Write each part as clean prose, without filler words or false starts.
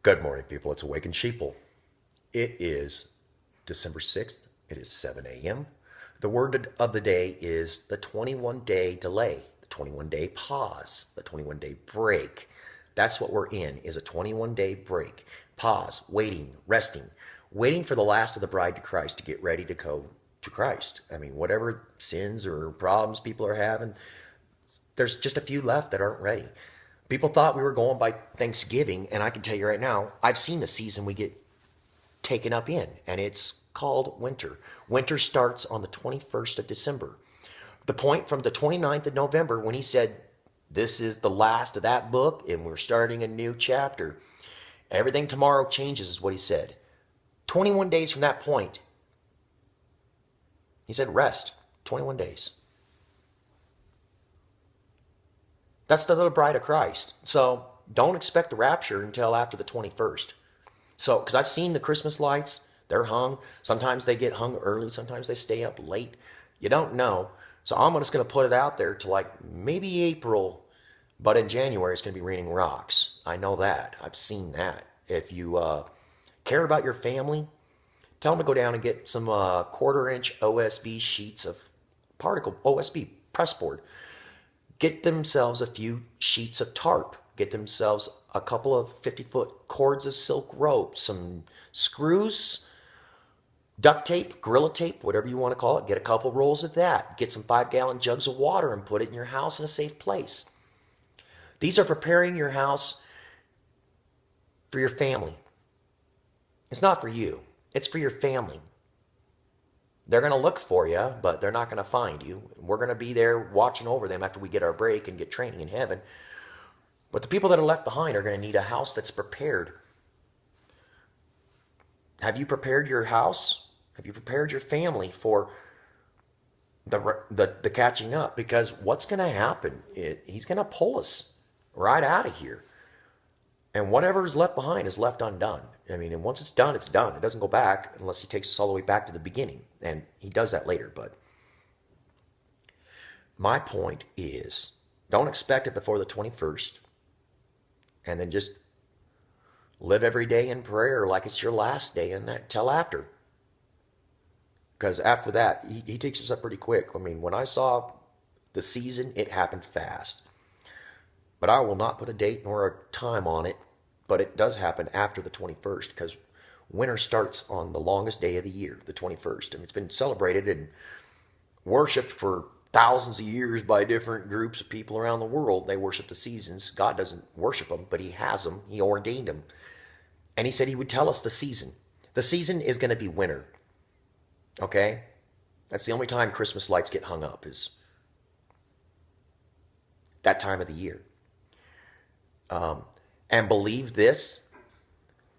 Good morning, people. It's Awakened Sheeple. It is December 6th. It is 7 a.m. The word of the day is the 21-day delay, the 21-day pause, the 21-day break. That's what we're in, is a 21-day break. Pause, waiting, resting, waiting for the last of the bride to Christ to get ready to go to Christ. I mean, whatever sins or problems people are having, there's just a few left that aren't ready. People thought we were going by Thanksgiving, and I can tell you right now, I've seen the season we get taken up in, and it's called winter. Winter starts on the 21st of December. The point from the 29th of November when he said, this is the last of that book, and we're starting a new chapter. Everything tomorrow changes is what he said. 21 days from that point, he said rest. 21 days. That's the little bride of Christ. So don't expect the rapture until after the 21st. So, because I've seen the Christmas lights, they're hung. Sometimes they get hung early. Sometimes they stay up late. You don't know. So I'm just going to put it out there to like maybe April, but in January it's going to be raining rocks. I know that. I've seen that. If you care about your family, tell them to go down and get some quarter-inch OSB sheets of particle OSB press board. Get themselves a few sheets of tarp. Get themselves a couple of 50-foot cords of silk rope, some screws, duct tape, Gorilla tape, whatever you want to call it. Get a couple rolls of that. Get some 5-gallon jugs of water and put it in your house in a safe place. These are preparing your house for your family. It's not for you. It's for your family. They're going to look for you, but they're not going to find you. We're going to be there watching over them after we get our break and get training in heaven. But the people that are left behind are going to need a house that's prepared. Have you prepared your house? Have you prepared your family for the catching up? Because what's going to happen? He's going to pull us right out of here. And whatever is left behind is left undone. I mean, and once it's done, it's done. It doesn't go back unless he takes us all the way back to the beginning. And he does that later. But my point is, don't expect it before the 21st. And then just live every day in prayer like it's your last day and that till after. Because after that, he takes us up pretty quick. I mean, when I saw the season, it happened fast. But I will not put a date nor a time on it. But it does happen after the 21st because winter starts on the longest day of the year, the 21st. And it's been celebrated and worshipped for thousands of years by different groups of people around the world. They worship the seasons. God doesn't worship them, but he has them. He ordained them. And he said he would tell us the season. The season is going to be winter. Okay? That's the only time Christmas lights get hung up is that time of the year. And believe this,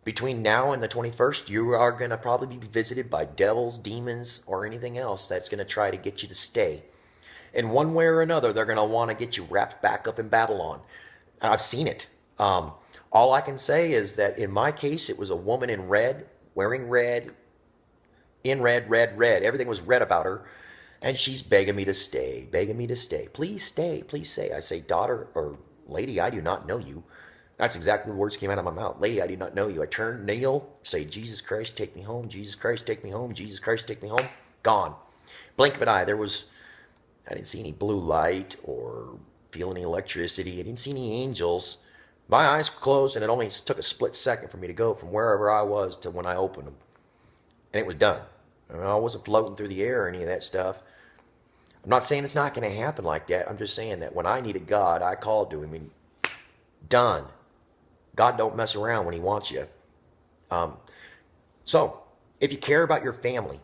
between now and the 21st, you are going to probably be visited by devils, demons, or anything else that's going to try to get you to stay. In one way or another, they're going to want to get you wrapped back up in Babylon. And I've seen it. All I can say is that in my case, it was a woman in red, wearing red, in red, red, red. Everything was red about her. And she's begging me to stay, begging me to stay. Please stay, please stay. I say, daughter or lady, I do not know you. That's exactly the words that came out of my mouth. Lady, I do not know you. I turn, kneel, say, Jesus Christ, take me home. Jesus Christ, take me home. Jesus Christ, take me home. Gone. Blink of an eye. I didn't see any blue light or feel any electricity. I didn't see any angels. My eyes were closed, and it only took a split second for me to go from wherever I was to when I opened them. And it was done. I wasn't floating through the air or any of that stuff. I'm not saying it's not going to happen like that. I'm just saying that when I needed God, I called to him and done. God don't mess around when he wants you. So, if you care about your family,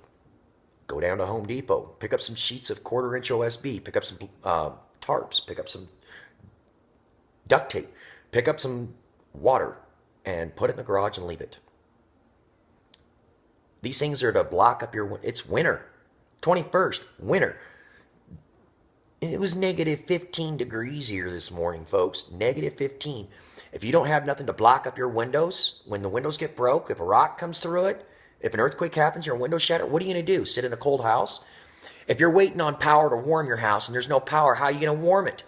go down to Home Depot. Pick up some sheets of quarter-inch OSB. Pick up some tarps. Pick up some duct tape. Pick up some water and put it in the garage and leave it. These things are to block up your... It's winter. 21st, winter. It was negative 15 degrees here this morning, folks. Negative 15. If you don't have nothing to block up your windows, when the windows get broke, if a rock comes through it, if an earthquake happens, your windows shatter, what are you going to do? Sit in a cold house? If you're waiting on power to warm your house and there's no power, how are you going to warm it?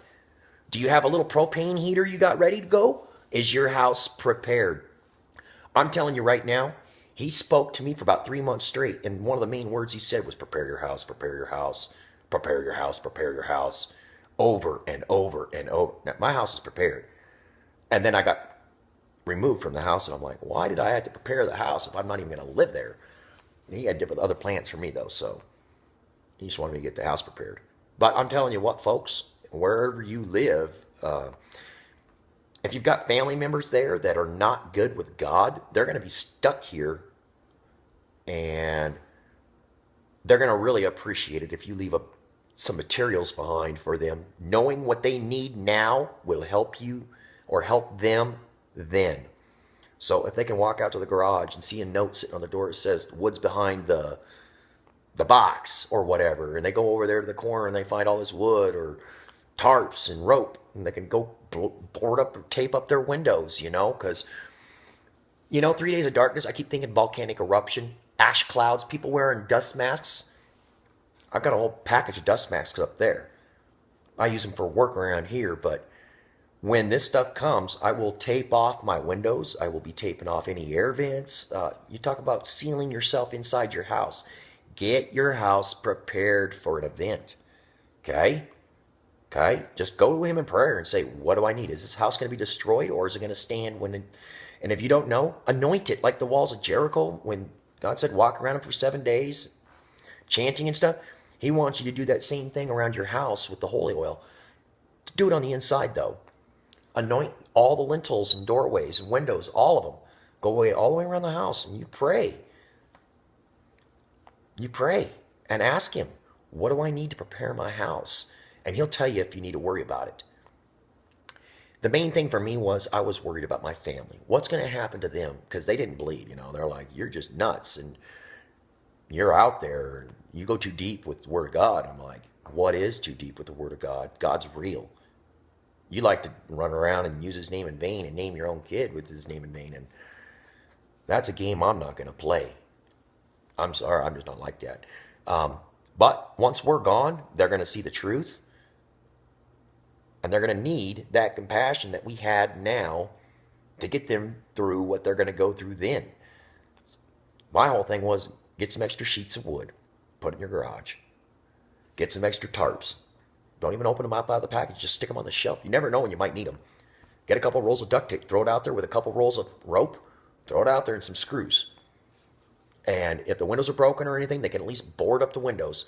Do you have a little propane heater you got ready to go? Is your house prepared? I'm telling you right now, he spoke to me for about 3 months straight, and one of the main words he said was prepare your house, prepare your house, prepare your house, prepare your house, over and over and over. Now, my house is prepared. And then I got removed from the house, and I'm like, why did I have to prepare the house if I'm not even going to live there? He had different other plans for me, though, so he just wanted me to get the house prepared. But I'm telling you what, folks, wherever you live, if you've got family members there that are not good with God, they're going to be stuck here, and they're going to really appreciate it if you leave some materials behind for them. Knowing what they need now will help you or help them then. So if they can walk out to the garage and see a note sitting on the door that says the wood's behind the box or whatever, and they go over there to the corner and they find all this wood or tarps and rope, and they can go board up or tape up their windows, because 3 days of darkness, I keep thinking volcanic eruption, ash clouds, people wearing dust masks. I've got a whole package of dust masks up there. I use them for work around here, but when this stuff comes, I will tape off my windows. I will be taping off any air vents. You talk about sealing yourself inside your house. Get your house prepared for an event. Okay? Okay? Just go to him in prayer and say, what do I need? Is this house going to be destroyed, or is it going to stand when... And if you don't know, anoint it like the walls of Jericho when God said walk around them for 7 days, chanting and stuff. He wants you to do that same thing around your house with the holy oil. Do it on the inside, though. Anoint all the lintels and doorways and windows, all of them. Go away all the way around the house, and you pray. You pray and ask him, what do I need to prepare my house? And he'll tell you if you need to worry about it. The main thing for me was I was worried about my family. What's going to happen to them? Because they didn't believe, They're like, you're just nuts, and you're out there, and you go too deep with the Word of God. I'm like, what is too deep with the Word of God? God's real. You like to run around and use his name in vain and name your own kid with his name in vain, and that's a game I'm not going to play. I'm sorry, I'm just not like that. But once we're gone, they're going to see the truth, and they're going to need that compassion that we had now to get them through what they're going to go through then. My whole thing was get some extra sheets of wood, put in your garage. Get some extra tarps. Don't even open them up out of the package. Just stick them on the shelf. You never know when you might need them. Get a couple rolls of duct tape. Throw it out there with a couple rolls of rope. Throw it out there and some screws. And if the windows are broken or anything, they can at least board up the windows.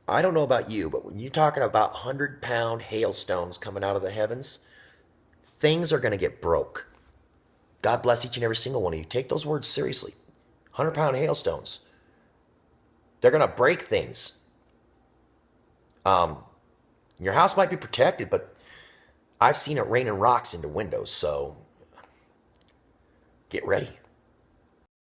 I don't know about you, but when you're talking about 100-pound hailstones coming out of the heavens, things are going to get broke. God bless each and every single one of you. Take those words seriously. 100-pound hailstones. They're going to break things. Your house might be protected, but I've seen it raining rocks into windows, so get ready.